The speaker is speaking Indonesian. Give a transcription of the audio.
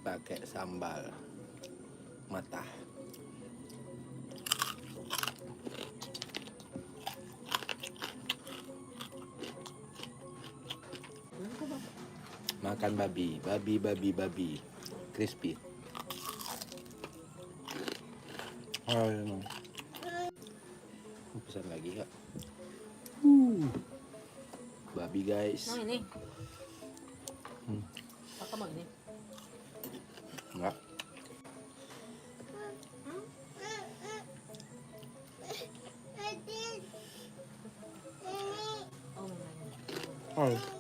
pakai sambal matah. Makan babi crispy. Oh, pesan lagi kak. Babi guys. Nah ini. Pakai mau ini. Enggak. Oh, Oh.